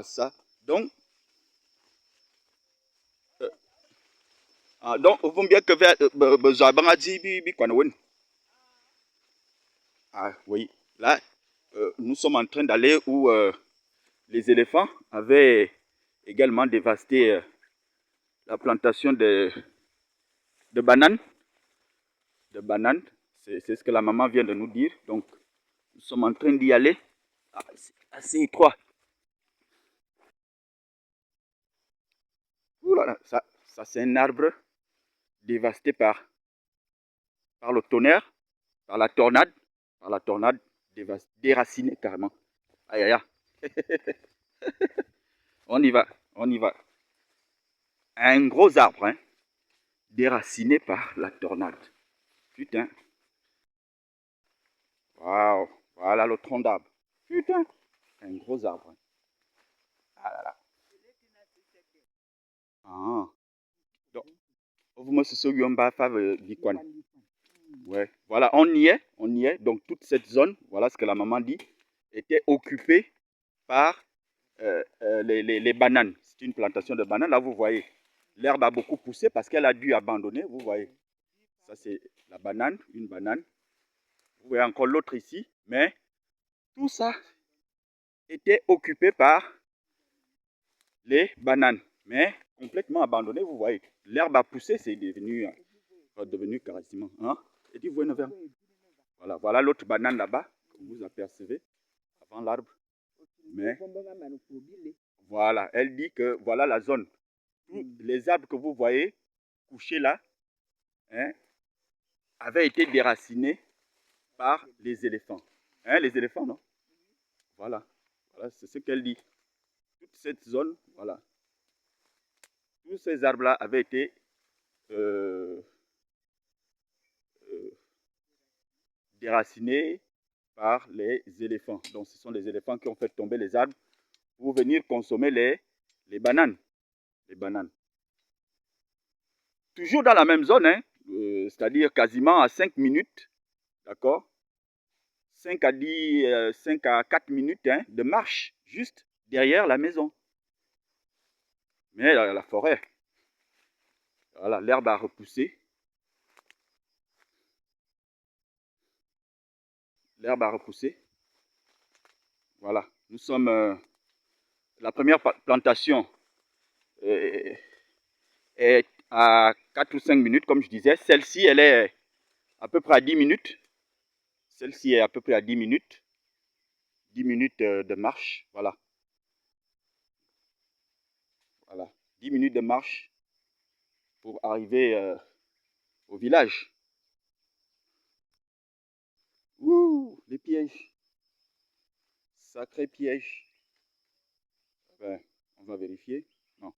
ça. Donc, euh, donc, vous bien que oui, là, nous sommes en train d'aller où les éléphants avaient également dévasté la plantation de bananes. De bananes. C'est ce que la maman vient de nous dire. Donc, nous sommes en train d'y aller. Ah, c'est assez étroit. Ouh là là, ça c'est un arbre dévasté par le tonnerre, par la tornade déraciné carrément. Aïe aïe aïe. On y va, on y va. Un gros arbre, hein, déraciné par la tornade. Putain. Waouh. Voilà le tronc d'arbre. Putain. Un gros arbre. Hein. Ah là là. Ah. Donc, vous me souvenez pas de ouais. Voilà, on y est, on y est. Donc toute cette zone, voilà ce que la maman dit, était occupée par les bananes. C'est une plantation de bananes. Là, vous voyez, l'herbe a beaucoup poussé parce qu'elle a dû abandonner. Vous voyez, ça c'est la banane, une banane. Vous voyez encore l'autre ici. Mais tout ça était occupé par les bananes. Mais complètement abandonné, vous voyez. L'herbe a poussé, c'est devenu carrément. Hein? Et dit, vous voyez, voilà, voilà l'autre banane là-bas, que vous apercevez, avant l'arbre. Mais voilà, elle dit que voilà la zone. Tous les arbres que vous voyez couchés là, hein, avaient été déracinés par les éléphants. Hein, les éléphants, non? Voilà, voilà c'est ce qu'elle dit. Toute cette zone, voilà. Tous ces arbres-là avaient été euh, euh, déracinés par les éléphants. Donc, ce sont les éléphants qui ont fait tomber les arbres pour venir consommer les bananes. Les bananes. Toujours dans la même zone, hein, c'est-à-dire quasiment à 5 minutes, d'accord, 5 à 10, 5 à 4 minutes hein, de marche, juste derrière la maison. Mais la forêt, voilà, l'herbe a repoussé. L'herbe a repoussé. Voilà, nous sommes la première plantation est à 4 ou 5 minutes, comme je disais. Celle-ci, elle est à peu près à 10 minutes. Celle-ci est à peu près à 10 minutes. 10 minutes de marche. Voilà. Voilà. 10 minutes de marche pour arriver au village. Ouh, les pièges. Sacré piège. Ben, on va vérifier. Non,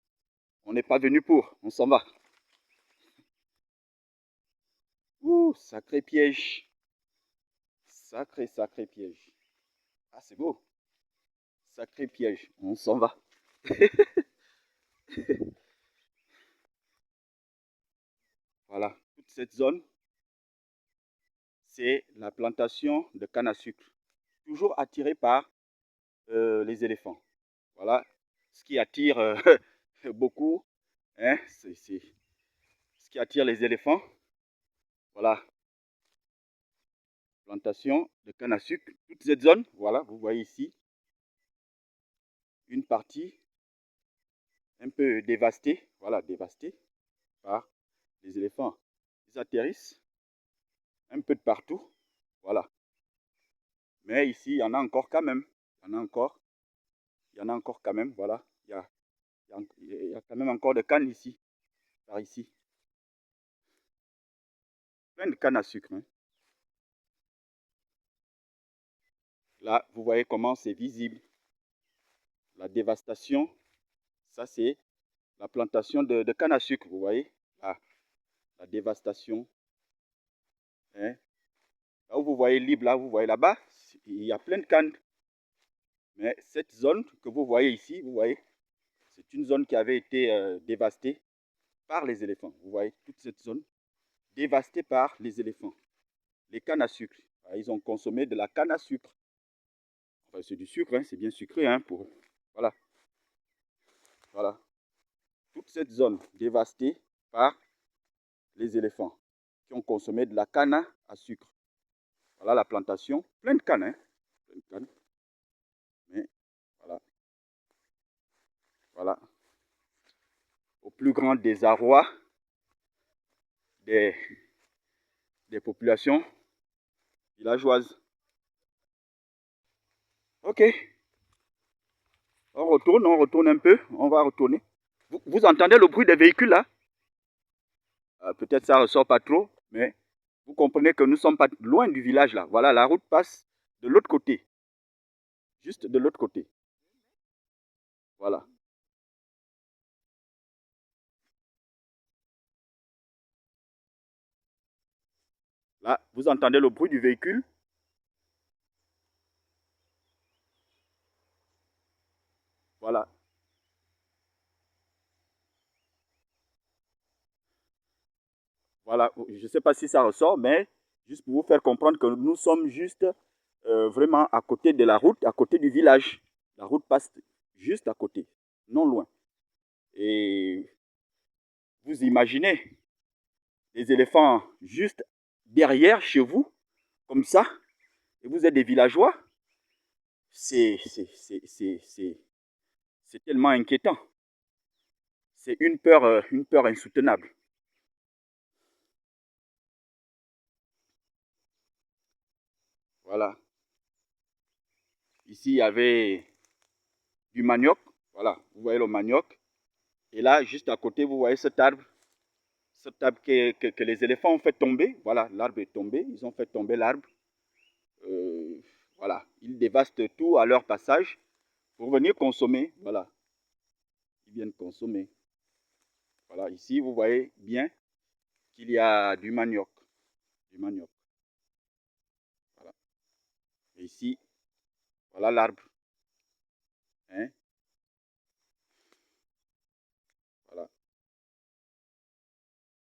on n'est pas venu pour. On s'en va. Ouh, sacré piège. Sacré, sacré piège. Ah, c'est beau. Sacré piège. On s'en va. Voilà. Toute cette zone, c'est la plantation de canne à sucre. Toujours attirée par les éléphants. Voilà. Ce qui attire beaucoup, hein, c'est ce qui attire les éléphants. Voilà. Plantation de canne à sucre. Toute cette zone, voilà, vous voyez ici, une partie un peu dévastée, voilà, dévastée par les éléphants. Ils atterrissent un peu de partout, voilà. Mais ici, il y en a encore quand même. Il y en a encore. Il y en a encore quand même, voilà. Il y a quand même encore de cannes ici, par ici. Plein de cannes à sucre. Hein. Là, vous voyez comment c'est visible. La dévastation, ça c'est la plantation de canne à sucre, vous voyez. Là, la dévastation. Hein. Là où vous voyez libre, là, vous voyez là-bas, il y a plein de cannes. Mais cette zone que vous voyez ici, vous voyez, c'est une zone qui avait été dévastée par les éléphants. Vous voyez toute cette zone dévastée par les éléphants. Les cannes à sucre. Ils ont consommé de la canne à sucre. Enfin, c'est du sucre, hein, c'est bien sucré. Hein, voilà. Voilà. Toute cette zone dévastée par les éléphants qui ont consommé de la canne à sucre. Voilà la plantation, plein de cannes, hein. Plein de cannes. Mais voilà, voilà. Au plus grand désarroi des, des populations villageoises. Ok, on retourne un peu, on va retourner. Vous entendez le bruit des véhicules là? Peut-être ça ressort pas trop, mais vous comprenez que nous sommes pas loin du village là. Voilà, la route passe de l'autre côté, juste de l'autre côté. Voilà. Là, vous entendez le bruit du véhicule? Voilà. Voilà. Je ne sais pas si ça ressort, mais juste pour vous faire comprendre que nous sommes juste vraiment à côté de la route, à côté du village. La route passe juste à côté, non loin. Et vous imaginez les éléphants juste derrière chez vous, comme ça, et vous êtes des villageois, c'est tellement inquiétant. C'est une peur insoutenable. Voilà. Ici, il y avait du manioc. Voilà, vous voyez le manioc. Et là, juste à côté, vous voyez cet arbre que les éléphants ont fait tomber. Voilà, l'arbre est tombé. Ils ont fait tomber l'arbre. Voilà, ils dévastent tout à leur passage pour venir consommer. Voilà, ils viennent consommer. Voilà, ici, vous voyez bien qu'il y a du manioc. Du manioc. Voilà. Et ici, voilà l'arbre.